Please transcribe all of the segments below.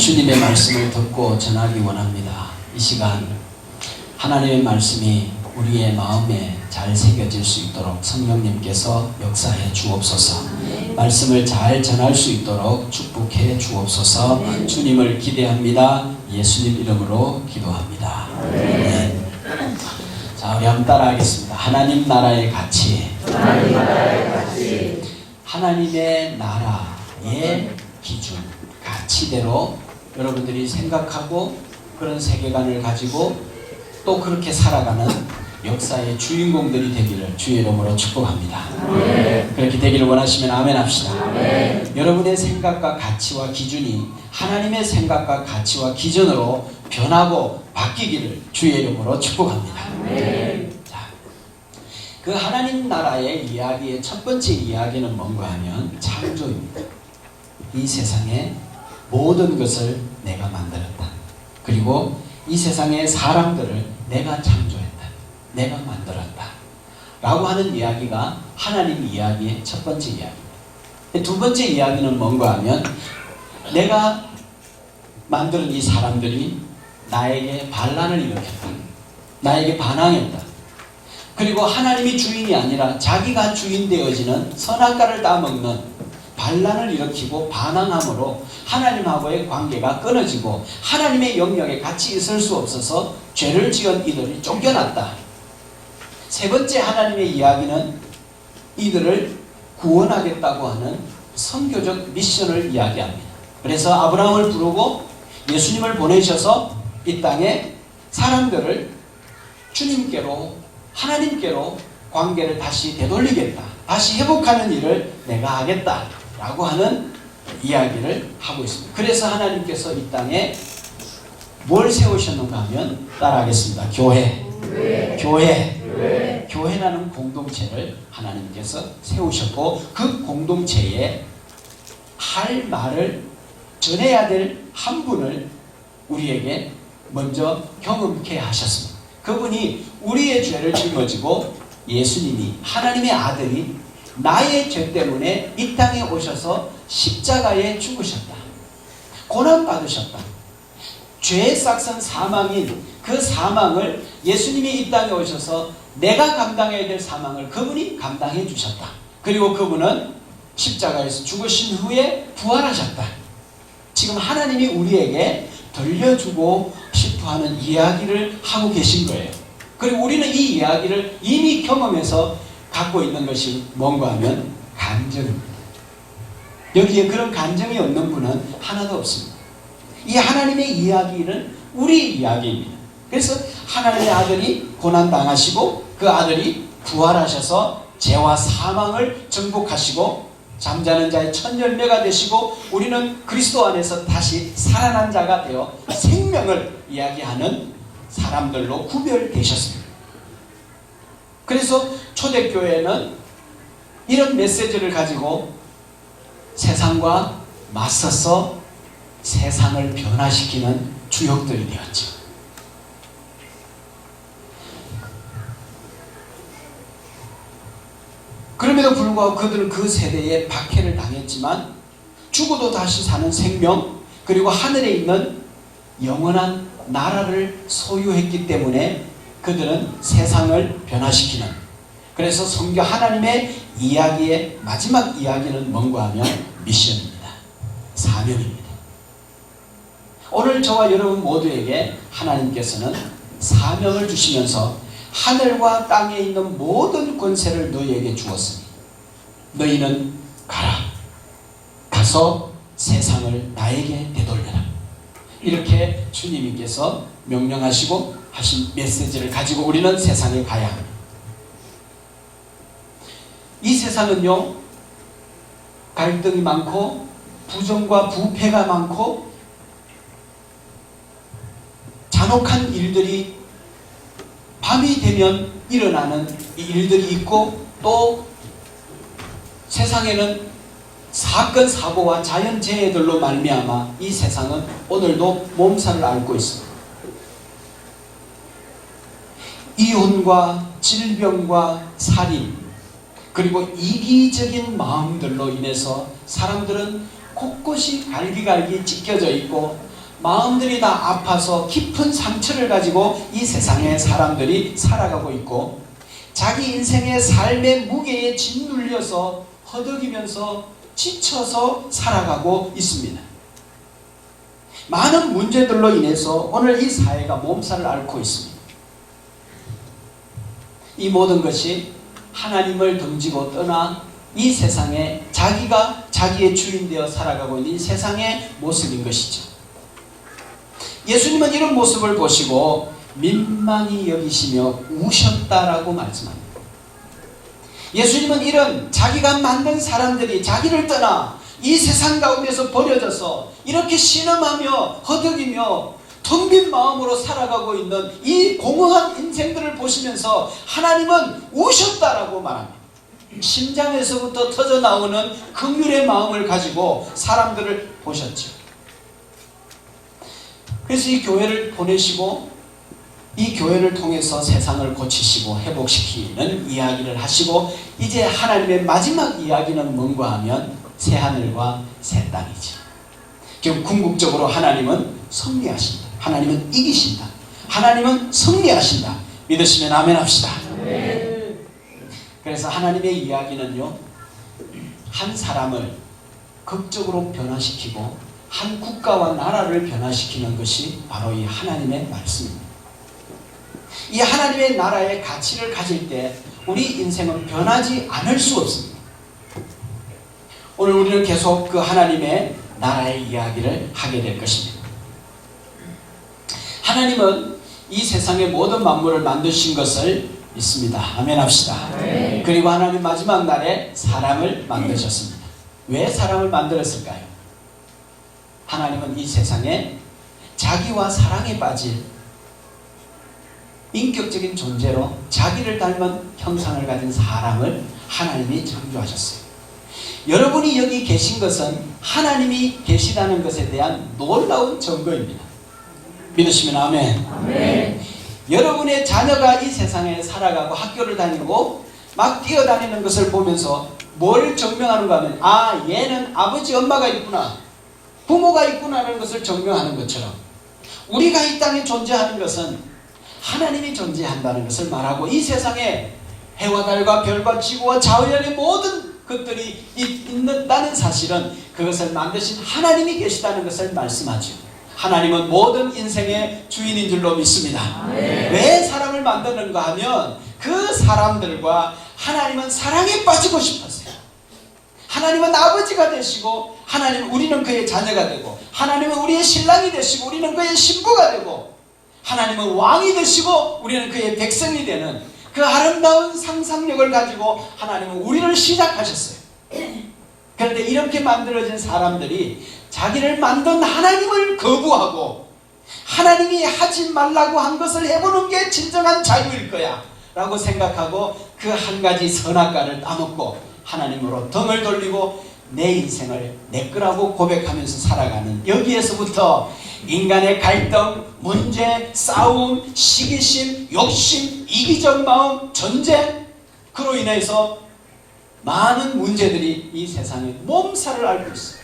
주님의 말씀을 듣고 전하기 원합니다. 이 시간 하나님의 말씀이 우리의 마음에 잘 새겨질 수 있도록 성령님께서 역사해 주옵소서. 말씀을 잘 전할 수 있도록 축복해 주옵소서. 주님을 기대합니다. 예수님 이름으로 기도합니다. 네. 자, 우리 한번 따라하겠습니다. 하나님 나라의 가치, 하나님의 나라의 기준, 가치대로 여러분들이 생각하고 그런 세계관을 가지고 또 그렇게 살아가는 역사의 주인공들이 되기를 주의 이름으로 축복합니다. 그렇게 되기를 원하시면 아멘 합시다. 여러분의 생각과 가치와 기준이 하나님의 생각과 가치와 기준으로 변하고 바뀌기를 주의 이름으로 축복합니다. 자, 그 하나님 나라의 이야기의 첫 번째 이야기는 뭔가 하면 창조입니다. 이 세상에 모든 것을 내가 만들었다. 그리고 이 세상의 사람들을 내가 창조했다. 내가 만들었다. 라고 하는 이야기가 하나님 이야기의 첫 번째 이야기입니다. 두 번째 이야기는 뭔가 하면 내가 만든 이 사람들이 나에게 반란을 일으켰다. 나에게 반항했다. 그리고 하나님이 주인이 아니라 자기가 주인 되어지는 선악과를 따먹는 반란을 일으키고 반항함으로 하나님하고의 관계가 끊어지고 하나님의 영역에 같이 있을 수 없어서 죄를 지은 이들이 쫓겨났다. 세 번째 하나님의 이야기는 이들을 구원하겠다고 하는 선교적 미션을 이야기합니다. 그래서 아브라함을 부르고 예수님을 보내셔서 이 땅에 사람들을 주님께로 하나님께로 관계를 다시 되돌리겠다. 다시 회복하는 일을 내가 하겠다. 라고 하는 이야기를 하고 있습니다. 그래서 하나님께서 이 땅에 뭘 세우셨는가 하면 따라하겠습니다. 교회라는 공동체를 하나님께서 세우셨고 그 공동체에 할 말을 전해야 될 한 분을 우리에게 먼저 경험케 하셨습니다. 그분이 우리의 죄를 짊어지고 예수님이 하나님의 아들이 나의 죄 때문에 이 땅에 오셔서 십자가에 죽으셨다. 고난받으셨다. 죄의 싹선 사망인 그 사망을 예수님이 이 땅에 오셔서 내가 감당해야 될 사망을 그분이 감당해 주셨다. 그리고 그분은 십자가에서 죽으신 후에 부활하셨다. 지금 하나님이 우리에게 들려주고 싶어하는 이야기를 하고 계신 거예요. 그리고 우리는 이 이야기를 이미 경험해서 갖고 있는 것이 뭔가 하면 간증입니다. 여기에 그런 간증이 없는 분은 하나도 없습니다. 이 하나님의 이야기는 우리 이야기입니다. 그래서 하나님의 아들이 고난당하시고 그 아들이 부활하셔서 죄와 사망을 정복하시고 잠자는 자의 첫 열매가 되시고 우리는 그리스도 안에서 다시 살아난 자가 되어 생명을 이야기하는 사람들로 구별되셨습니다. 그래서 초대교회는 이런 메시지를 가지고 세상과 맞서서 세상을 변화시키는 주역들이 되었죠. 그럼에도 불구하고 그들은 그 세대에 박해를 당했지만 죽어도 다시 사는 생명 그리고 하늘에 있는 영원한 나라를 소유했기 때문에 그들은 세상을 변화시키는 그래서 성경 하나님의 이야기의 마지막 이야기는 뭔가 하면 미션입니다. 사명입니다. 오늘 저와 여러분 모두에게 하나님께서는 사명을 주시면서 하늘과 땅에 있는 모든 권세를 너희에게 주었으니 너희는 가서 세상을 나에게 되돌려라. 이렇게 주님께서 명령하시고 하신 메시지를 가지고 우리는 세상에 가야 합니다. 이 세상은요 갈등이 많고 부정과 부패가 많고 잔혹한 일들이 밤이 되면 일어나는 일들이 있고 또 세상에는 사건 사고와 자연재해들로 말미암아 이 세상은 오늘도 몸살을 앓고 있습니다. 이혼과 질병과 살인 그리고 이기적인 마음들로 인해서 사람들은 곳곳이 갈기갈기 찢겨져 있고 마음들이 다 아파서 깊은 상처를 가지고 이 세상에 사람들이 살아가고 있고, 자기 인생의 삶의 무게에 짓눌려서 허덕이면서 지쳐서 살아가고 있습니다. 많은 문제들로 인해서 오늘 이 사회가 몸살을 앓고 있습니다. 이 모든 것이 하나님을 등지고 떠나 이 세상에 자기가 자기의 주인 되어 살아가고 있는 이 세상의 모습인 것이죠. 예수님은 이런 모습을 보시고 민망히 여기시며 우셨다라고 말씀합니다. 예수님은 이런 자기가 만든 사람들이 자기를 떠나 이 세상 가운데서 버려져서 이렇게 신음하며 허덕이며 텅 빈 마음으로 살아가고 있는 이 공허한 인생들을 보시면서 하나님은 우셨다라고 말합니다. 심장에서부터 터져나오는 긍휼의 마음을 가지고 사람들을 보셨죠. 그래서 이 교회를 보내시고 이 교회를 통해서 세상을 고치시고 회복시키는 이야기를 하시고, 이제 하나님의 마지막 이야기는 뭔가 하면 새하늘과 새 땅이지. 결국 궁극적으로 하나님은 승리하신다. 하나님은 이기신다. 하나님은 승리하신다. 믿으시면 아멘 합시다. 그래서 하나님의 이야기는요, 한 사람을 극적으로 변화시키고 한 국가와 나라를 변화시키는 것이 바로 이 하나님의 말씀입니다. 이 하나님의 나라의 가치를 가질 때 우리 인생은 변하지 않을 수 없습니다. 오늘 우리는 계속 그 하나님의 나라의 이야기를 하게 될 것입니다. 하나님은 이 세상의 모든 만물을 만드신 것을 믿습니다. 아멘 합시다. 네. 그리고 하나님 마지막 날에 사람을 만드셨습니다. 왜 사람을 만들었을까요? 하나님은 이 세상에 자기와 사랑에 빠질 인격적인 존재로 자기를 닮은 형상을 가진 사람을 하나님이 창조하셨어요. 여러분이 여기 계신 것은 하나님이 계시다는 것에 대한 놀라운 증거입니다. 믿으시면 아멘. 아멘. 여러분의 자녀가 이 세상에 살아가고 학교를 다니고 막 뛰어다니는 것을 보면서 뭘 증명하는가 하면, 아, 얘는 아버지 엄마가 있구나, 부모가 있구나라는 것을 증명하는 것처럼 우리가 이 땅에 존재하는 것은 하나님이 존재한다는 것을 말하고, 이 세상에 해와 달과 별과 지구와 자연의 모든 것들이 있다는 사실은 그것을 만드신 하나님이 계시다는 것을 말씀하죠. 하나님은 모든 인생의 주인인 줄로 믿습니다. 왜 사람을 만드는가 하면 그 사람들과 하나님은 사랑에 빠지고 싶었어요. 하나님은 아버지가 되시고, 하나님은 우리는 그의 자녀가 되고, 하나님은 우리의 신랑이 되시고 우리는 그의 신부가 되고, 하나님은 왕이 되시고 우리는 그의 백성이 되는 그 아름다운 상상력을 가지고 하나님은 우리를 시작하셨어요. 그런데 이렇게 만들어진 사람들이 자기를 만든 하나님을 거부하고 하나님이 하지 말라고 한 것을 해보는 게 진정한 자유일 거야 라고 생각하고 그 한 가지 선악과를 따먹고 하나님으로 등을 돌리고 내 인생을 내 거라고 고백하면서 살아가는, 여기에서부터 인간의 갈등, 문제, 싸움, 시기심, 욕심, 이기적 마음, 전쟁, 그로 인해서 많은 문제들이 이 세상에 몸살을 앓고 있어요.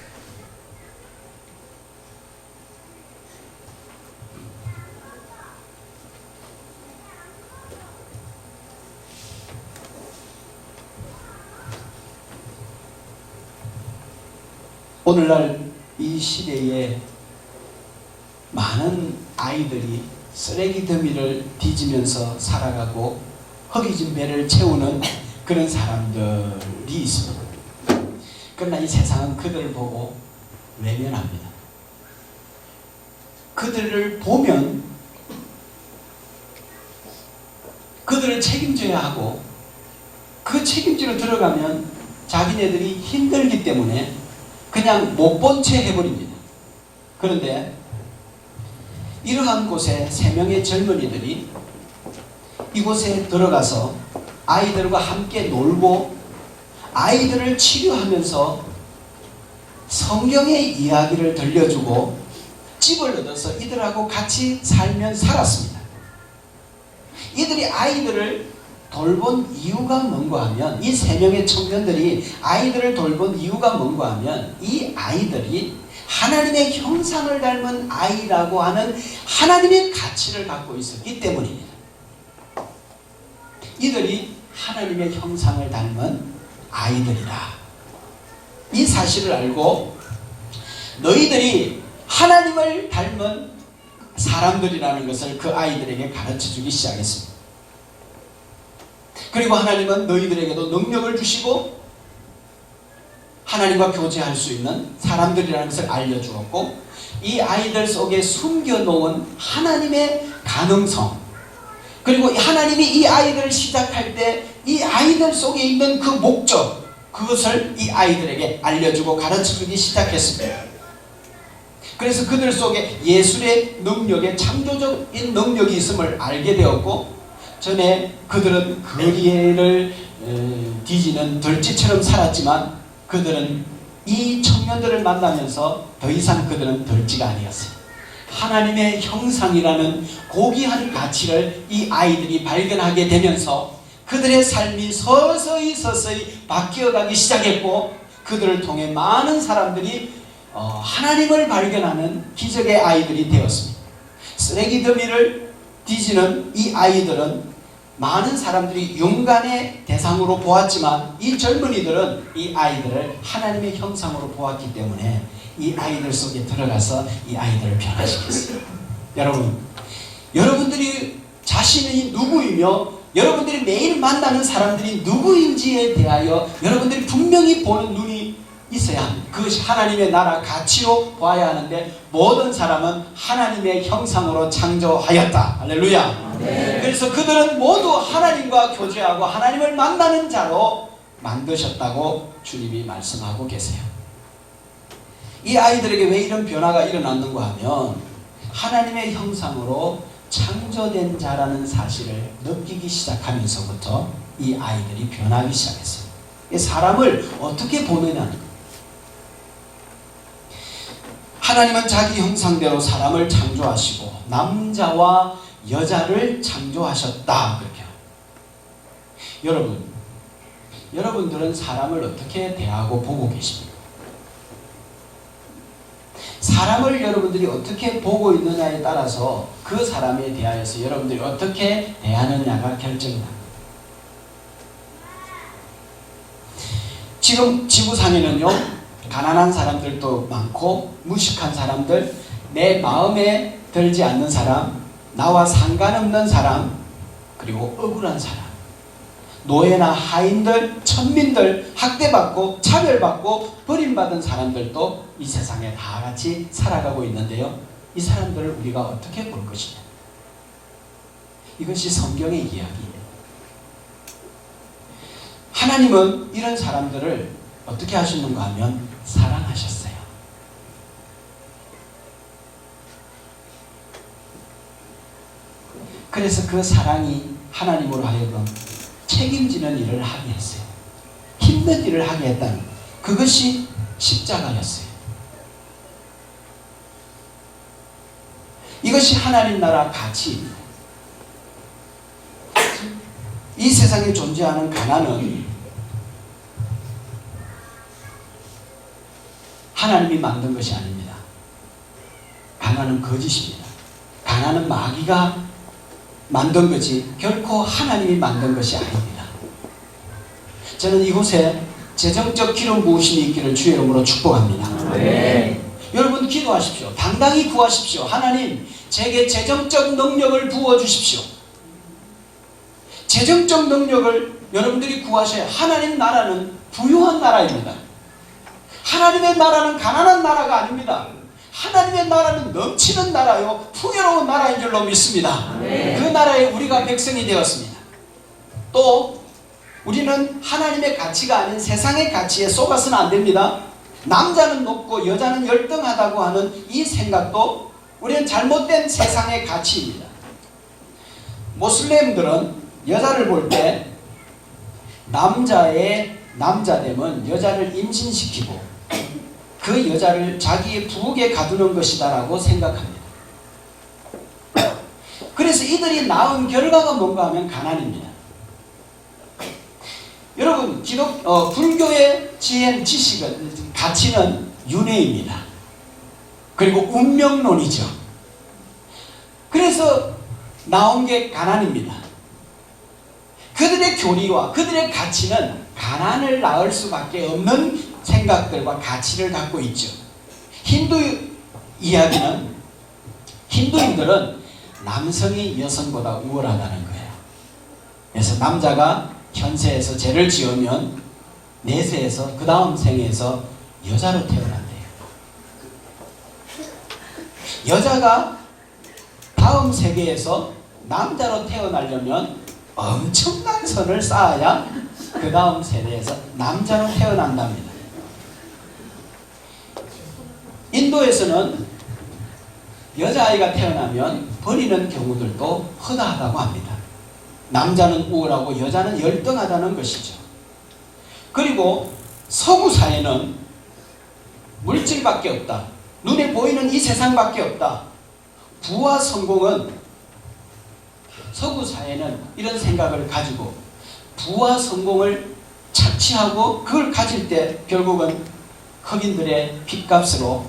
오늘날 이 시대에 많은 아이들이 쓰레기 더미를 뒤지면서 살아가고 허기진 배를 채우는 그런 사람들이 있습니다. 그러나 이 세상은 그들을 보고 외면합니다. 그들을 보면 그들을 책임져야 하고, 그 책임지러 들어가면 자기네들이 힘들기 때문에 그냥 못 본 채 해버립니다. 그런데 이러한 곳에 3명의 젊은이들이 이곳에 들어가서 아이들과 함께 놀고 아이들을 치료하면서 성경의 이야기를 들려주고 집을 얻어서 이들하고 같이 살았습니다. 이들이 아이들을 돌본 이유가 뭔가 하면, 이 3명의 청년들이 아이들을 돌본 이유가 뭔가 하면, 이 아이들이 하나님의 형상을 닮은 아이라고 하는 하나님의 가치를 갖고 있었기 때문입니다. 이들이 하나님의 형상을 닮은 아이들이다. 이 사실을 알고 너희들이 하나님을 닮은 사람들이라는 것을 그 아이들에게 가르쳐주기 시작했습니다. 그리고 하나님은 너희들에게도 능력을 주시고 하나님과 교제할 수 있는 사람들이라는 것을 알려주었고, 이 아이들 속에 숨겨놓은 하나님의 가능성, 그리고 하나님이 이 아이들을 시작할 때 이 아이들 속에 있는 그 목적, 그것을 이 아이들에게 알려주고 가르쳐주기 시작했습니다. 그래서 그들 속에 예술의 능력에 창조적인 능력이 있음을 알게 되었고, 전에 그들은 거리를 뒤지는 들쥐처럼 살았지만 그들은 이 청년들을 만나면서 더 이상 그들은 들쥐가 아니었어요. 하나님의 형상이라는 고귀한 가치를 이 아이들이 발견하게 되면서 그들의 삶이 서서히 바뀌어가기 시작했고, 그들을 통해 많은 사람들이 하나님을 발견하는 기적의 아이들이 되었습니다. 쓰레기 더미를 뒤지는 이 아이들은 많은 사람들이 윤간의 대상으로 보았지만, 이 젊은이들은 이 아이들을 하나님의 형상으로 보았기 때문에 이 아이들 속에 들어가서 이 아이들을 변화시켰어요. 여러분, 여러분들이 자신이 누구이며 여러분들이 매일 만나는 사람들이 누구인지에 대하여 여러분들이 분명히 보는 눈이 있어야 합니다. 그것이 하나님의 나라 가치로 봐야 하는데, 모든 사람은 하나님의 형상으로 창조하였다. 할렐루야. 네. 그래서 그들은 모두 하나님과 교제하고 하나님을 만나는 자로 만드셨다고 주님이 말씀하고 계세요. 이 아이들에게 왜 이런 변화가 일어났는가 하면, 하나님의 형상으로 창조된 자라는 사실을 느끼기 시작하면서부터 이 아이들이 변하기 시작했어요. 사람을 어떻게 보느냐는 거예요. 하나님은 자기 형상대로 사람을 창조하시고 남자와 여자를 창조하셨다. 그렇게. 여러분들은 사람을 어떻게 대하고 보고 계십니까? 사람을 여러분들이 어떻게 보고 있느냐에 따라서 그 사람에 대하여서 여러분들이 어떻게 대하느냐가 결정이 납니다. 지금 지구상에는요, 가난한 사람들도 많고 무식한 사람들, 내 마음에 들지 않는 사람, 나와 상관없는 사람, 그리고 억울한 사람, 노예나 하인들, 천민들, 학대받고 차별받고 버림받은 사람들도 이 세상에 다 같이 살아가고 있는데요, 이 사람들을 우리가 어떻게 볼 것이냐, 이것이 성경의 이야기예요. 하나님은 이런 사람들을 어떻게 하셨는가 하면 사랑하셨어요. 그래서 그 사랑이 하나님으로 하여금 책임지는 일을 하게 했어요. 힘든 일을 하게 했다는, 그것이 십자가였어요. 이것이 하나님 나라 가치입니다. 이 세상에 존재하는 가난은 하나님이 만든 것이 아닙니다. 가난은 거짓입니다. 가난은 마귀가 만든 거지 결코 하나님이 만든 것이 아닙니다. 저는 이곳에 재정적 기름 부으심이 있기를 주의 이름으로 축복합니다. 네. 여러분 기도하십시오. 당당히 구하십시오. 하나님, 제게 재정적 능력을 부어주십시오. 재정적 능력을 여러분들이 구하셔야. 하나님 나라는 부유한 나라입니다. 하나님의 나라는 가난한 나라가 아닙니다. 하나님의 나라는 넘치는 나라요, 풍요로운 나라인 줄로 믿습니다. 네. 그 나라에 우리가 백성이 되었습니다. 또 우리는 하나님의 가치가 아닌 세상의 가치에 속아서는 안 됩니다. 남자는 높고 여자는 열등하다고 하는 이 생각도 우리는 잘못된 세상의 가치입니다. 모슬렘들은 여자를 볼 때 남자됨은 여자를 임신시키고 그 여자를 자기의 부엌에 가두는 것이다 라고 생각합니다. 그래서 이들이 낳은 결과가 뭔가 하면 가난입니다. 여러분, 불교의 지식은, 가치는 윤회입니다. 그리고 운명론이죠. 그래서 나온 게 가난입니다. 그들의 교리와 그들의 가치는 가난을 낳을 수밖에 없는 생각들과 가치를 갖고 있죠. 힌두 이야기는, 힌두인들은 남성이 여성보다 우월하다는 거예요. 그래서 남자가 현세에서 죄를 지으면 내세에서 그 다음 생에서 여자로 태어난대요. 여자가 다음 세계에서 남자로 태어나려면 엄청난 선을 쌓아야 그 다음 세대에서 남자로 태어난답니다. 인도에서는 여자아이가 태어나면 버리는 경우들도 허다하다고 합니다. 남자는 우월하고 여자는 열등하다는 것이죠. 그리고 서구 사회는 물질밖에 없다. 눈에 보이는 이 세상밖에 없다. 부와 성공은, 서구 사회는 이런 생각을 가지고 부와 성공을 착취하고 그걸 가질 때 결국은 흑인들의 핏값으로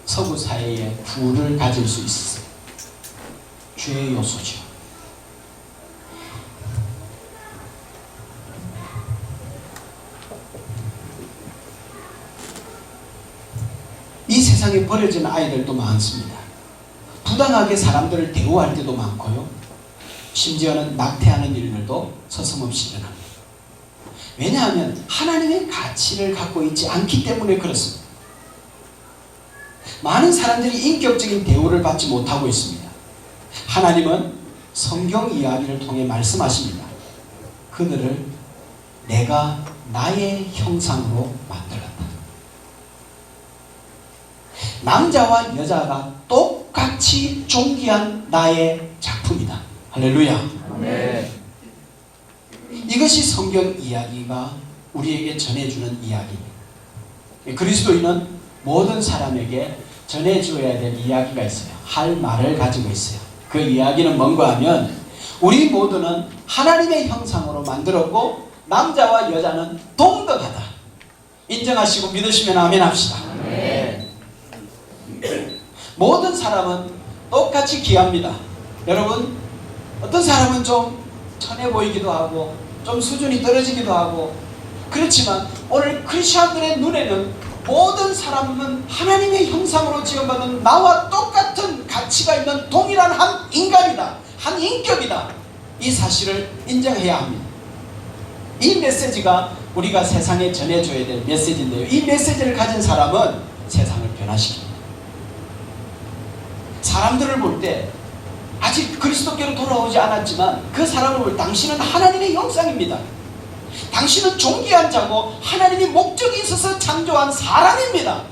서구 사회의 부를 가질 수 있어요. 죄의 요소죠. 이 세상에 버려진 아이들도 많습니다. 부당하게 사람들을 대우할 때도 많고요. 심지어는 낙태하는 일들도 서슴없이 일어납니다. 왜냐하면 하나님의 가치를 갖고 있지 않기 때문에 그렇습니다. 많은 사람들이 인격적인 대우를 받지 못하고 있습니다. 하나님은 성경 이야기를 통해 말씀하십니다. 그들을 내가 나의 형상으로 만들었다. 남자와 여자가 똑같이 존귀한 나의 작품이다. 할렐루야. 네. 이것이 성경 이야기가 우리에게 전해주는 이야기입니다. 그리스도인은 모든 사람에게 전해주어야 될 이야기가 있어요. 할 말을 가지고 있어요. 그 이야기는 뭔가 하면 우리 모두는 하나님의 형상으로 만들었고 남자와 여자는 동등하다. 인정하시고 믿으시면 아멘 합시다. 네. 모든 사람은 똑같이 귀합니다. 여러분, 어떤 사람은 좀 천해 보이기도 하고 좀 수준이 떨어지기도 하고, 그렇지만 오늘 크리스천들의 눈에는 모든 사람은 하나님의 형상으로 지어받은 나와 똑같은 가치가 있는 동일한 한 인간이다. 한 인격이다. 이 사실을 인정해야 합니다. 이 메시지가 우리가 세상에 전해줘야 될 메시지인데요. 이 메시지를 가진 사람은 세상을 변화시킵니다. 사람들을 볼 때 아직 그리스도께로 돌아오지 않았지만 그 사람을 볼 때 당신은 하나님의 형상입니다. 당신은 존귀한 자고 하나님의 목적이 있어서 창조한 사람입니다.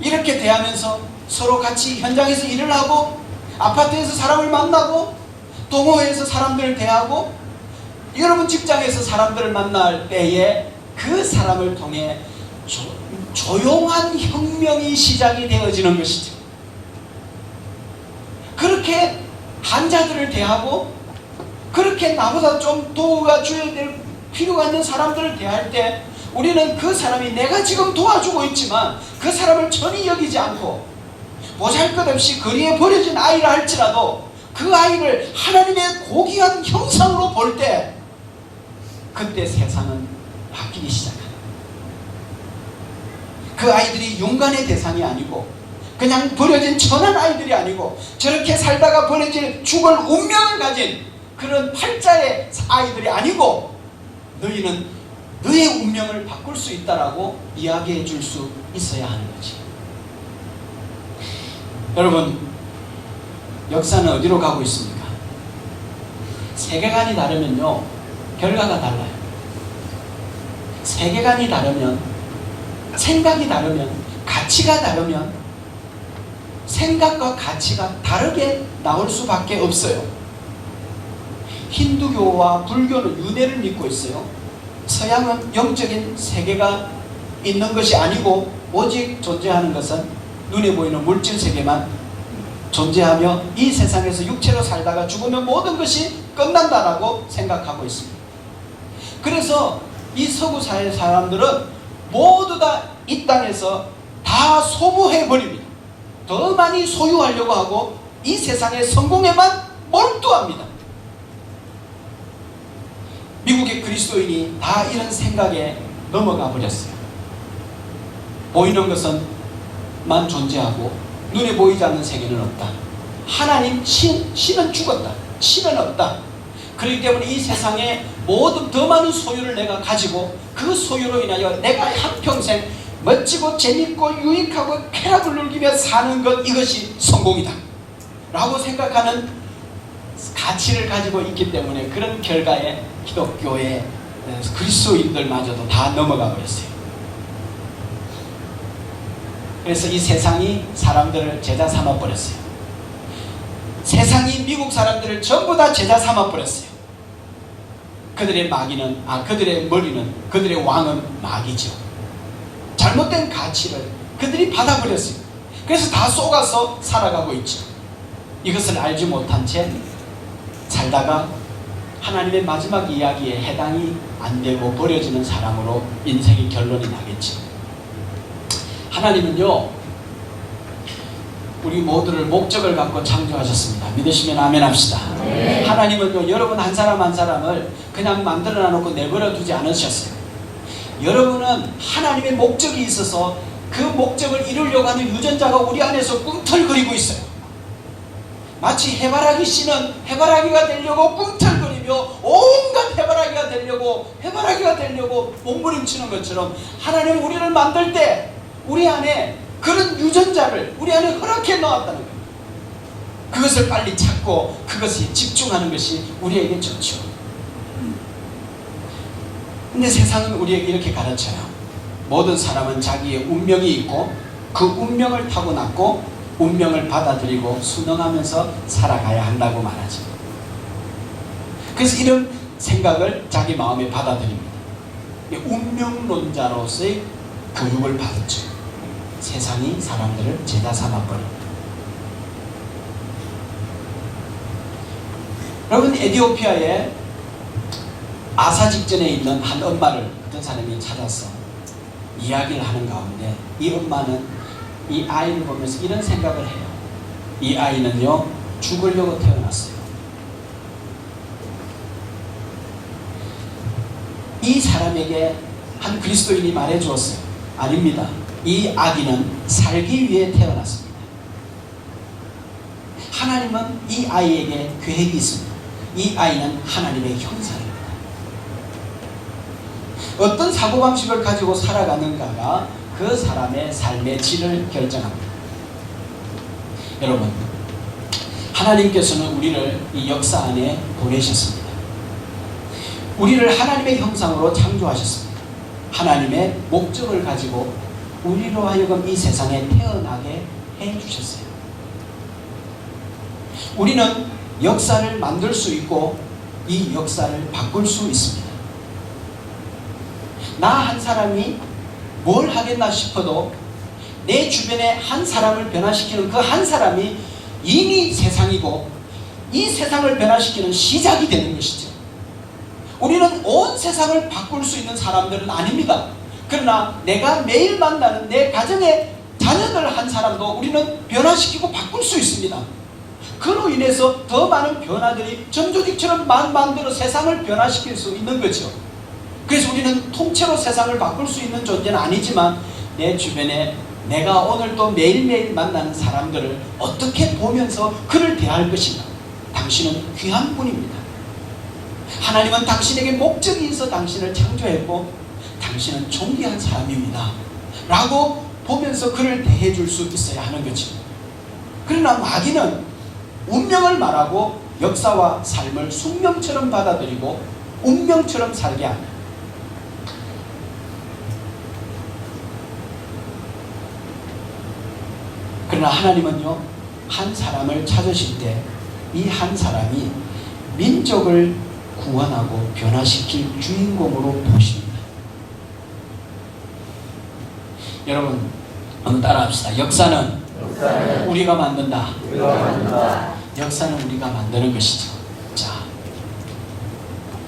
이렇게 대하면서 서로 같이 현장에서 일을 하고 아파트에서 사람을 만나고 동호회에서 사람들을 대하고 여러분 직장에서 사람들을 만날 때에 그 사람을 통해 조용한 혁명이 시작이 되어지는 것이죠. 그렇게 환자들을 대하고 그렇게 나보다 좀 도우가 줘야 될 필요가 있는 사람들을 대할 때 우리는 그 사람이 내가 지금 도와주고 있지만 그 사람을 천히 여기지 않고 보잘것없이 거리에 버려진 아이라 할지라도 그 아이를 하나님의 고귀한 형상으로 볼 때 그때 세상은 바뀌기 시작합니다. 그 아이들이 용간의 대상이 아니고 그냥 버려진 천한 아이들이 아니고 저렇게 살다가 버려질 죽을 운명을 가진 그런 팔자의 아이들이 아니고 너희는 너의 운명을 바꿀 수 있다라고 이야기해 줄 수 있어야 하는 거지. 여러분, 역사는 어디로 가고 있습니까? 세계관이 다르면요 결과가 달라요. 세계관이 다르면, 생각이 다르면, 가치가 다르면 생각과 가치가 다르게 나올 수밖에 없어요. 힌두교와 불교는 윤회를 믿고 있어요. 서양은 영적인 세계가 있는 것이 아니고 오직 존재하는 것은 눈에 보이는 물질 세계만 존재하며 이 세상에서 육체로 살다가 죽으면 모든 것이 끝난다라고 생각하고 있습니다. 그래서 이 서구 사회 사람들은 모두 다 이 땅에서 다 다 소모해버립니다. 더 많이 소유하려고 하고 이 세상의 성공에만 몰두합니다. 미국의 그리스도인이 다 이런 생각에 넘어가 버렸어요. 보이는 것은 만 존재하고 눈에 보이지 않는 세계는 없다. 하나님, 신은 죽었다. 신은 없다. 그렇기 때문에 이 세상에 모든 더 많은 소유를 내가 가지고 그 소유로 인하여 내가 한평생 멋지고 재밌고 유익하고 쾌락을 누리며 사는 것, 이것이 성공이다 라고 생각하는 가치를 가지고 있기 때문에 그런 결과에 기독교의 그리스도인들마저도 다 넘어가 버렸어요. 그래서 이 세상이 사람들을 제자 삼아 버렸어요. 세상이 미국 사람들을 전부 다 제자 삼아 버렸어요. 그들의 그들의 머리는, 그들의 왕은 마귀죠. 잘못된 가치를 그들이 받아버렸어요. 그래서 다 속아서 살아가고 있죠. 이것을 알지 못한 채 살다가 하나님의 마지막 이야기에 해당이 안 되고 버려지는 사람으로 인생의 결론이 나겠죠. 하나님은요, 우리 모두를 목적을 갖고 창조하셨습니다. 믿으시면 아멘 합시다. 네. 하나님은요, 여러분 한 사람 한 사람을 그냥 만들어 놔놓고 내버려 두지 않으셨어요. 여러분은 하나님의 목적이 있어서 그 목적을 이루려고 하는 유전자가 우리 안에서 꿈틀거리고 있어요. 마치 해바라기 씨는 해바라기가 되려고 꿈틀거리며 온갖 해바라기가 되려고 몸부림치는 것처럼, 하나님은 우리를 만들 때 우리 안에 그런 유전자를 우리 안에 허락해 놓았다는 거예요. 그것을 빨리 찾고 그것에 집중하는 것이 우리에게 좋죠. 근데 세상은 우리에게 이렇게 가르쳐요. 모든 사람은 자기의 운명이 있고 그 운명을 타고났고 운명을 받아들이고 순응하면서 살아가야 한다고 말하죠. 그래서 이런 생각을 자기 마음에 받아들입니다. 운명론자로서의 교육을 받았죠. 세상이 사람들을 제자 삼아버립니다. 여러분, 에티오피아에 아사 직전에 있는 한 엄마를 어떤 사람이 찾아서 이야기를 하는 가운데, 이 엄마는 이 아이를 보면서 이런 생각을 해요. 이 아이는요, 죽으려고 태어났어요. 이 사람에게 한 그리스도인이 말해 주었어요. 아닙니다. 이 아기는 살기 위해 태어났습니다. 하나님은 이 아이에게 계획이 있습니다. 이 아이는 하나님의 형상입니다. 어떤 사고방식을 가지고 살아가는가가 그 사람의 삶의 질을 결정합니다. 여러분, 하나님께서는 우리를 이 역사 안에 보내셨습니다. 우리를 하나님의 형상으로 창조하셨습니다. 하나님의 목적을 가지고 우리로 하여금 이 세상에 태어나게 해주셨어요. 우리는 역사를 만들 수 있고 이 역사를 바꿀 수 있습니다. 나 한 사람이 뭘 하겠나 싶어도 내 주변에 한 사람을 변화시키는 그 한 사람이 이미 세상이고 이 세상을 변화시키는 시작이 되는 것이죠. 우리는 온 세상을 바꿀 수 있는 사람들은 아닙니다. 그러나 내가 매일 만나는 내 가정의 자녀들 한 사람도 우리는 변화시키고 바꿀 수 있습니다. 그로 인해서 더 많은 변화들이 점조직처럼 만들어 세상을 변화시킬 수 있는 거죠. 그래서 우리는 통째로 세상을 바꿀 수 있는 존재는 아니지만 내 주변에 내가 오늘 또 매일매일 만나는 사람들을 어떻게 보면서 그를 대할 것인가. 당신은 귀한 분입니다. 하나님은 당신에게 목적이 있어 당신을 창조했고 당신은 존귀한 사람입니다 라고 보면서 그를 대해줄 수 있어야 하는 거죠. 그러나 마귀는 운명을 말하고 역사와 삶을 숙명처럼 받아들이고 운명처럼 살게 합니다. 그러나 하나님은요, 한 사람을 찾으실 때 이 한 사람이 민족을 구원하고 변화시킬 주인공으로 보십니다. 여러분, 한번 따라합시다. 역사는 우리가 만든다. 역사는 우리가 만드는 것이죠. 자,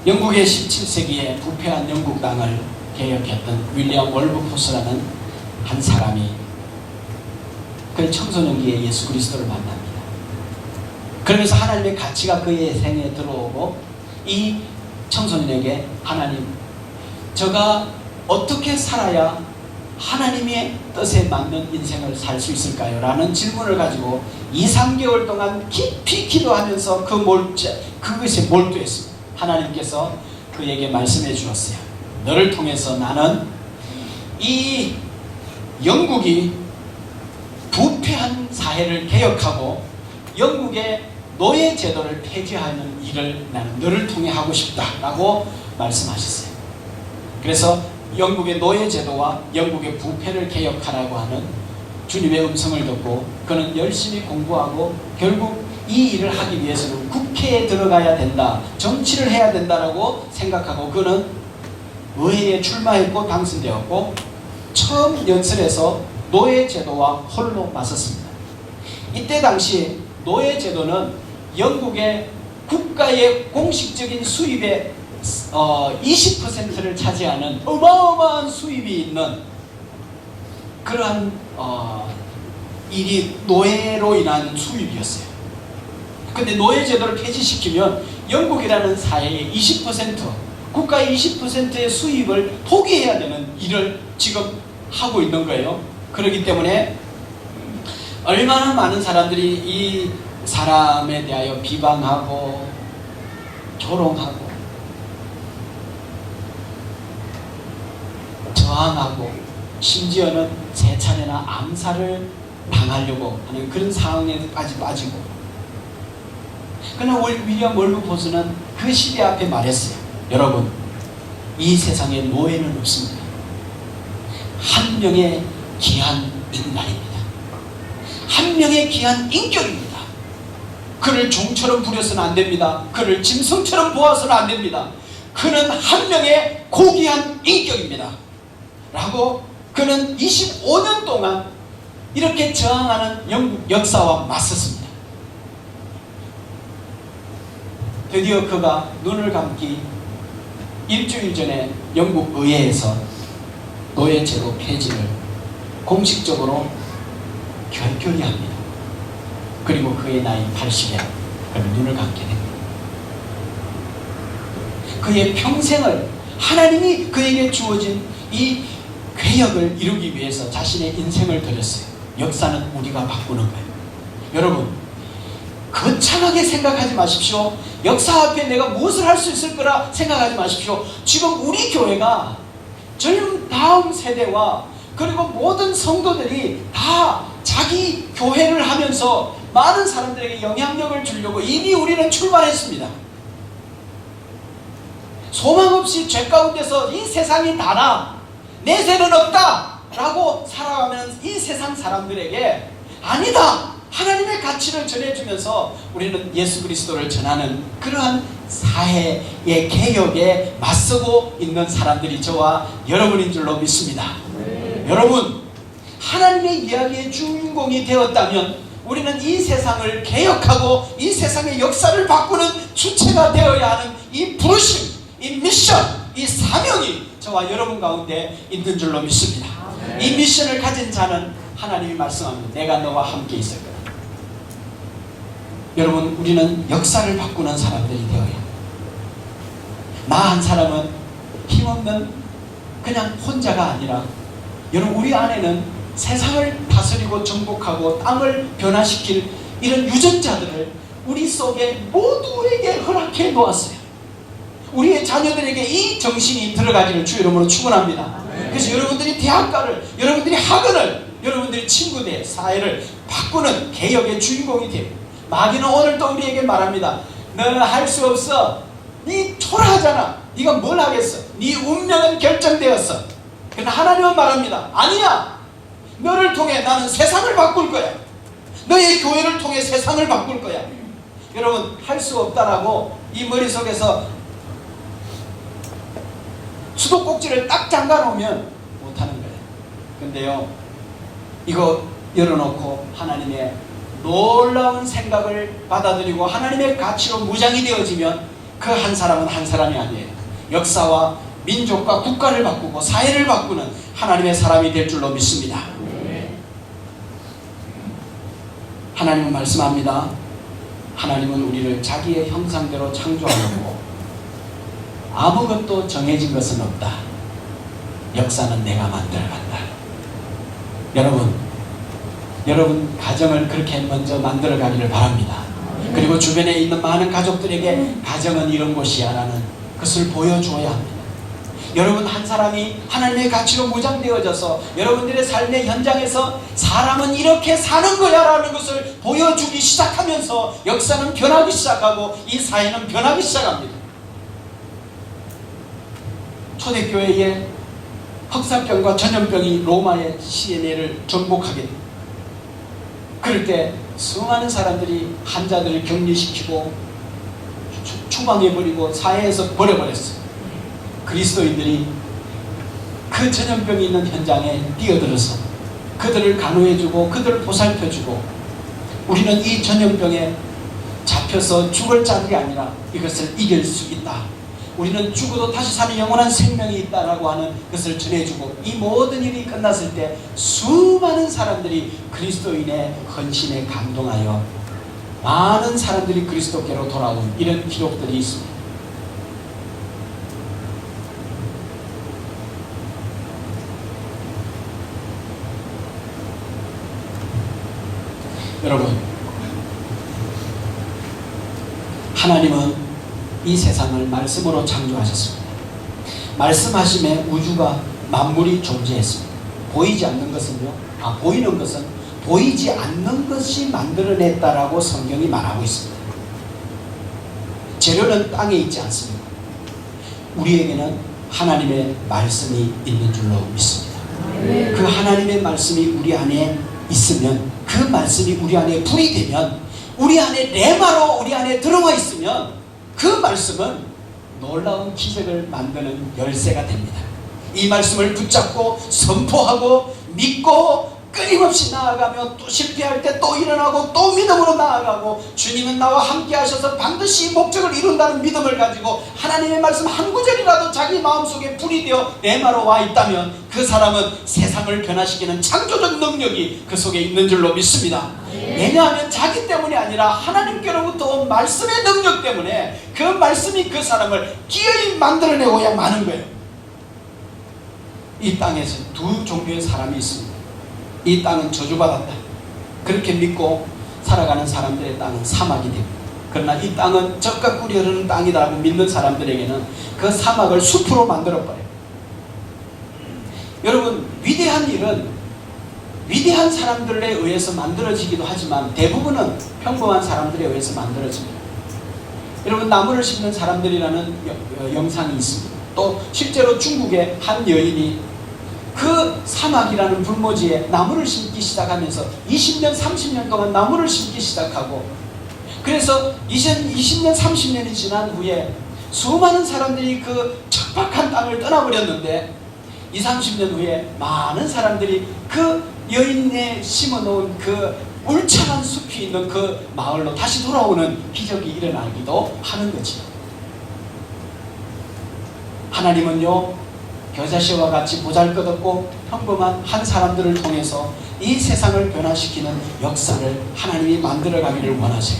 영국의 17세기에 부패한 영국 땅을 개혁했던 윌리엄 월브포스라는 한 사람이 그 청소년기에 예수 그리스도를 만납니다. 그러면서 하나님의 가치가 그의 생에 들어오고 이 청소년에게 하나님, 저가 어떻게 살아야 하나님의 뜻에 맞는 인생을 살 수 있을까요? 라는 질문을 가지고 2, 3개월 동안 깊이 기도하면서 그것에 몰두했습니다. 하나님께서 그에게 말씀해 주었어요. 너를 통해서 나는 이 영국이 부패한 사회를 개혁하고 영국의 노예 제도를 폐지하는 일을 나는 너를 통해 하고 싶다라고 말씀하셨어요. 그래서 영국의 노예 제도와 영국의 부패를 개혁하라고 하는 주님의 음성을 듣고 그는 열심히 공부하고 결국 이 일을 하기 위해서는 국회에 들어가야 된다, 정치를 해야 된다라고 생각하고 그는 의회에 출마했고 당선되었고 처음 연설에서 노예 제도와 홀로 맞섰습니다. 이때 당시 노예 제도는 영국의 국가의 공식적인 수입의 20%를 차지하는 어마어마한 수입이 있는 그러한 일이 노예로 인한 수입이었어요. 근데 노예 제도를 폐지시키면 영국이라는 사회의 20%, 국가의 20%의 수입을 포기해야 되는 일을 지금 하고 있는 거예요. 그렇기 때문에 얼마나 많은 사람들이 이 사람에 대하여 비방하고 조롱하고 저항하고 심지어는 3차례나 암살을 당하려고 하는 그런 상황에까지 빠지고, 그러나 윌리엄 월버포스는 그 시대 앞에 말했어요. 여러분, 이 세상에 노예는 없습니다. 한 명의 귀한 인간입니다. 한 명의 귀한 인격입니다. 그를 종처럼 부려서는 안 됩니다. 그를 짐승처럼 보아서는 안 됩니다. 그는 한 명의 고귀한 인격입니다. 라고 그는 25년 동안 이렇게 저항하는 영국 역사와 맞섰습니다. 드디어 그가 눈을 감기 일주일 전에 영국 의회에서 노예제도 폐지를 공식적으로 결결히 합니다. 그리고 그의 나이 80에 그는 눈을 감게 됩니다. 그의 평생을 하나님이 그에게 주어진 이 개혁을 이루기 위해서 자신의 인생을 드렸어요. 역사는 우리가 바꾸는 거예요. 여러분, 거창하게 생각하지 마십시오. 역사 앞에 내가 무엇을 할 수 있을 거라 생각하지 마십시오. 지금 우리 교회가 젊은 다음 세대와 그리고 모든 성도들이 다 자기 교회를 하면서 많은 사람들에게 영향력을 주려고 이미 우리는 출발했습니다. 소망 없이 죄 가운데서 이 세상이 다나 내 죄는 없다 라고 살아가는 이 세상 사람들에게 아니다, 하나님의 가치를 전해주면서 우리는 예수 그리스도를 전하는 그러한 사회의 개혁에 맞서고 있는 사람들이 저와 여러분인 줄로 믿습니다. 여러분, 하나님의 이야기의 주인공이 되었다면 우리는 이 세상을 개혁하고 이 세상의 역사를 바꾸는 주체가 되어야 하는 이 부르심, 이 미션, 이 사명이 저와 여러분 가운데 있는 줄로 믿습니다. 이 미션을 가진 자는 하나님이 말씀합니다. 내가 너와 함께 있을 거다. 여러분, 우리는 역사를 바꾸는 사람들이 되어야 합니다. 나 한 사람은 힘없는 그냥 혼자가 아니라 여러분, 우리 안에는 세상을 다스리고 정복하고 땅을 변화시킬 이런 유전자들을 우리 속에 모두에게 허락해 놓았어요. 우리의 자녀들에게 이 정신이 들어가기를 주 이름으로 축원합니다. 그래서 여러분들이 대학가를, 여러분들이 학원을, 여러분들이 친구들, 사회를 바꾸는 개혁의 주인공이 돼요. 마귀는 오늘 또 우리에게 말합니다. 너는 할 수 없어. 네 초라하잖아. 네가 뭘 하겠어. 네 운명은 결정되었어. 그러나 하나님은 말합니다. 아니야. 너를 통해 나는 세상을 바꿀 거야. 너의 교회를 통해 세상을 바꿀 거야. 여러분, 할 수 없다라고 이 머릿속에서 수도꼭지를 딱 잠가 놓으면 못하는 거예요. 근데요, 이거 열어놓고 하나님의 놀라운 생각을 받아들이고 하나님의 가치로 무장이 되어지면 그 한 사람은 한 사람이 아니에요. 역사와 민족과 국가를 바꾸고 사회를 바꾸는 하나님의 사람이 될 줄로 믿습니다. 하나님은 말씀합니다. 하나님은 우리를 자기의 형상대로 창조하였고 아무것도 정해진 것은 없다. 역사는 내가 만들어간다. 여러분 가정을 그렇게 먼저 만들어가기를 바랍니다. 그리고 주변에 있는 많은 가족들에게 가정은 이런 곳이야 라는 것을 보여주어야 합니다. 여러분 한 사람이 하나님의 가치로 무장되어져서 여러분들의 삶의 현장에서 사람은 이렇게 사는 거야 라는 것을 보여주기 시작하면서 역사는 변하기 시작하고 이 사회는 변하기 시작합니다. 초대교회에 흑사병과 전염병이 로마의 시내를 정복하게 됩니다. 그럴 때 수많은 사람들이 환자들을 격리시키고 추방해버리고 사회에서 버려버렸어요. 그리스도인들이 그 전염병이 있는 현장에 뛰어들어서 그들을 간호해주고 그들을 보살펴주고 우리는 이 전염병에 잡혀서 죽을 자들이 아니라 이것을 이길 수 있다. 우리는 죽어도 다시 사는 영원한 생명이 있다라고 하는 것을 전해주고 이 모든 일이 끝났을 때 수많은 사람들이 그리스도인의 헌신에 감동하여 많은 사람들이 그리스도께로 돌아온 이런 기록들이 있습니다. 여러분, 하나님은 이 세상을 말씀으로 창조하셨습니다. 말씀하심에 우주가 만물이 존재했습니다. 보이지 않는 것은요, 보이는 것은 보이지 않는 것이 만들어냈다라고 성경이 말하고 있습니다. 재료는 땅에 있지 않습니다. 우리에게는 하나님의 말씀이 있는 줄로 믿습니다. 그 하나님의 말씀이 우리 안에 있으면, 그 말씀이 우리 안에 불이 되면, 우리 안에 레마로 우리 안에 들어와 있으면 그 말씀은 놀라운 기적을 만드는 열쇠가 됩니다. 이 말씀을 붙잡고 선포하고 믿고 끊임없이 나아가며 또 실패할 때 또 일어나고 또 믿음으로 나아가고 주님은 나와 함께 하셔서 반드시 목적을 이룬다는 믿음을 가지고 하나님의 말씀 한 구절이라도 자기 마음속에 불이 되어 레마로 와 있다면 그 사람은 세상을 변화시키는 창조적 능력이 그 속에 있는 줄로 믿습니다. 왜냐하면 자기 때문이 아니라 하나님께로부터 온 말씀의 능력 때문에 그 말씀이 그 사람을 기어이 만들어내고야 마는 거예요. 이 땅에서 두 종류의 사람이 있습니다. 이 땅은 저주받았다. 그렇게 믿고 살아가는 사람들의 땅은 사막이 됩니다. 그러나 이 땅은 젖과 꿀이 흐르는 땅이라고 믿는 사람들에게는 그 사막을 숲으로 만들어버려요. 여러분, 위대한 일은 위대한 사람들에 의해서 만들어지기도 하지만 대부분은 평범한 사람들에 의해서 만들어집니다. 여러분, 나무를 심는 사람들이라는 영상이 있습니다. 또 실제로 중국의 한 여인이 그 사막이라는 불모지에 나무를 심기 시작하면서 20년, 30년 동안 나무를 심기 시작하고, 그래서 20년, 30년이 지난 후에 수많은 사람들이 그 척박한 땅을 떠나버렸는데 20, 30년 후에 많은 사람들이 그 여인의 심어놓은 그 울창한 숲이 있는 그 마을로 다시 돌아오는 기적이 일어나기도 하는 거죠. 하나님은요, 겨자씨와 같이 보잘것없고 평범한 한 사람들을 통해서 이 세상을 변화시키는 역사를 하나님이 만들어가기를 원하세요.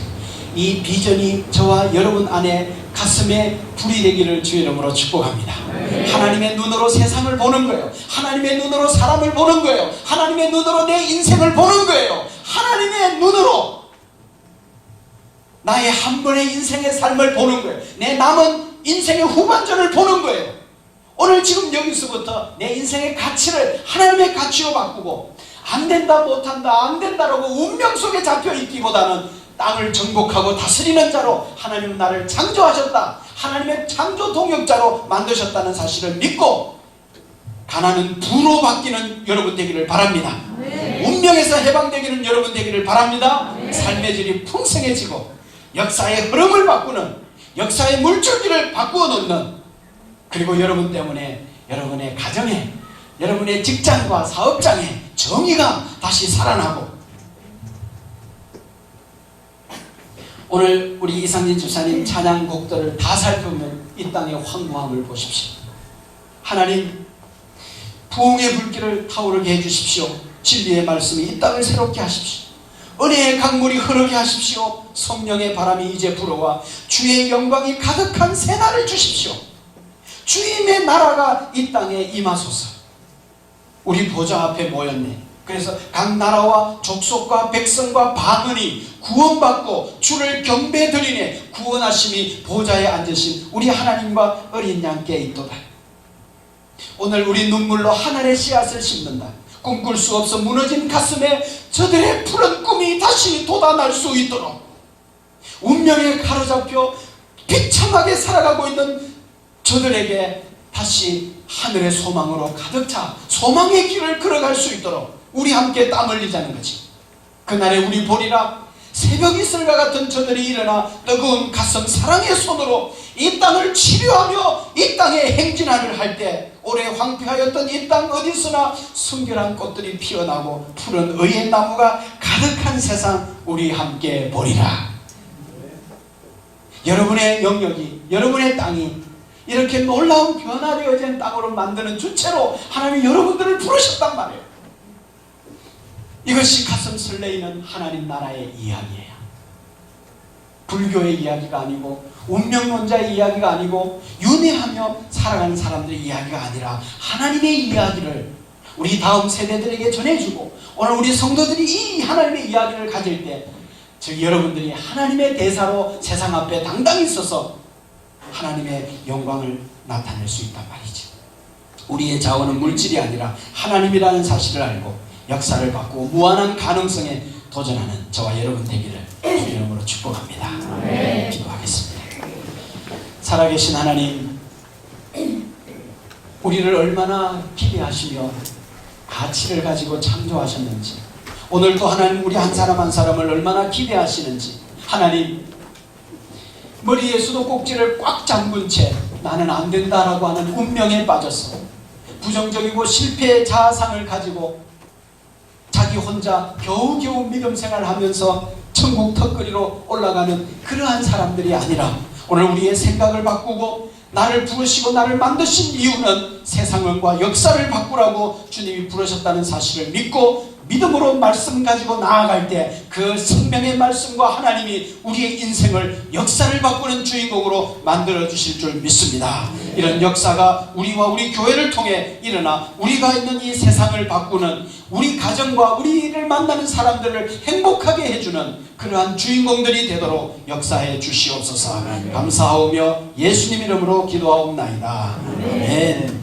이 비전이 저와 여러분 안에 가슴에 불이 되기를 주의 이름으로 축복합니다. 하나님의 눈으로 세상을 보는 거예요. 하나님의 눈으로 사람을 보는 거예요. 하나님의 눈으로 내 인생을 보는 거예요. 하나님의 눈으로 나의 한 번의 인생의 삶을 보는 거예요. 내 남은 인생의 후반전을 보는 거예요. 오늘 지금 여기서부터 내 인생의 가치를 하나님의 가치로 바꾸고, 안된다, 못한다, 안된다라고 운명 속에 잡혀있기보다는 땅을 정복하고 다스리는 자로 하나님은 나를 창조하셨다, 하나님의 창조 동역자로 만드셨다는 사실을 믿고 가난은 부로 바뀌는 여러분 되기를 바랍니다. 운명에서 해방되기는 여러분 되기를 바랍니다. 삶의 질이 풍성해지고 역사의 흐름을 바꾸는, 역사의 물줄기를 바꾸어 놓는, 그리고 여러분 때문에 여러분의 가정에, 여러분의 직장과 사업장에 정의가 다시 살아나고, 오늘 우리 이상진 집사님 찬양곡들을 다 살펴보면 이 땅의 황무함을 보십시오. 하나님, 부흥의 불길을 타오르게 해주십시오. 진리의 말씀이 이 땅을 새롭게 하십시오. 은혜의 강물이 흐르게 하십시오. 성령의 바람이 이제 불어와 주의 영광이 가득한 새날을 주십시오. 주님의 나라가 이 땅에 임하소서. 우리 보좌 앞에 모였네. 그래서 각 나라와 족속과 백성과 방언이 구원받고 주를 경배드리네. 구원하심이 보좌에 앉으신 우리 하나님과 어린 양께 있도다. 오늘 우리 눈물로 하늘의 씨앗을 심는다. 꿈꿀 수 없어 무너진 가슴에 저들의 푸른 꿈이 다시 돋아날 수 있도록, 운명에 가로잡혀 비참하게 살아가고 있는 저들에게 다시 하늘의 소망으로 가득 차 소망의 길을 걸어갈 수 있도록 우리 함께 땀 흘리자는 거지. 그날에 우리 보리라 새벽 이슬과 같은 저들이 일어나 뜨거운 가슴 사랑의 손으로 이 땅을 치료하며 이 땅에 행진하를 할 때 오래 황폐하였던 이 땅 어디서나 순결한 꽃들이 피어나고 푸른 의의 나무가 가득한 세상 우리 함께 보리라. 여러분의 영역이, 여러분의 땅이 이렇게 놀라운 변화되어진 땅으로 만드는 주체로 하나님이 여러분들을 부르셨단 말이에요. 이것이 가슴 설레이는 하나님 나라의 이야기예요. 불교의 이야기가 아니고 운명론자의 이야기가 아니고 윤회하며 살아가는 사람들의 이야기가 아니라 하나님의 이야기를 우리 다음 세대들에게 전해주고, 오늘 우리 성도들이 이 하나님의 이야기를 가질 때 즉 여러분들이 하나님의 대사로 세상 앞에 당당히 서서 하나님의 영광을 나타낼 수 있단 말이지. 우리의 자원은 물질이 아니라 하나님이라는 사실을 알고 역사를 바꾸고 무한한 가능성에 도전하는 저와 여러분 되기를 주의 이름으로 축복합니다. 네. 기도하겠습니다. 살아계신 하나님, 우리를 얼마나 기대하시며 가치를 가지고 창조하셨는지, 오늘도 하나님 우리 한 사람 한 사람을 얼마나 기대하시는지, 하나님 머리에 수도꼭지를 꽉 잠근 채 나는 안 된다라고 하는 운명에 빠져서 부정적이고 실패의 자아상을 가지고 자기 혼자 겨우겨우 믿음 생활하면서 천국 턱걸이로 올라가는 그러한 사람들이 아니라, 오늘 우리의 생각을 바꾸고 나를 부르시고 나를 만드신 이유는 세상과 역사를 바꾸라고 주님이 부르셨다는 사실을 믿고 믿음으로 말씀 가지고 나아갈 때 그 생명의 말씀과 하나님이 우리의 인생을, 역사를 바꾸는 주인공으로 만들어 주실 줄 믿습니다. 이런 역사가 우리와 우리 교회를 통해 일어나 우리가 있는 이 세상을 바꾸는, 우리 가정과 우리를 만나는 사람들을 행복하게 해주는 그러한 주인공들이 되도록 역사해 주시옵소서. 감사하오며 예수님 이름으로 기도하옵나이다. 아멘.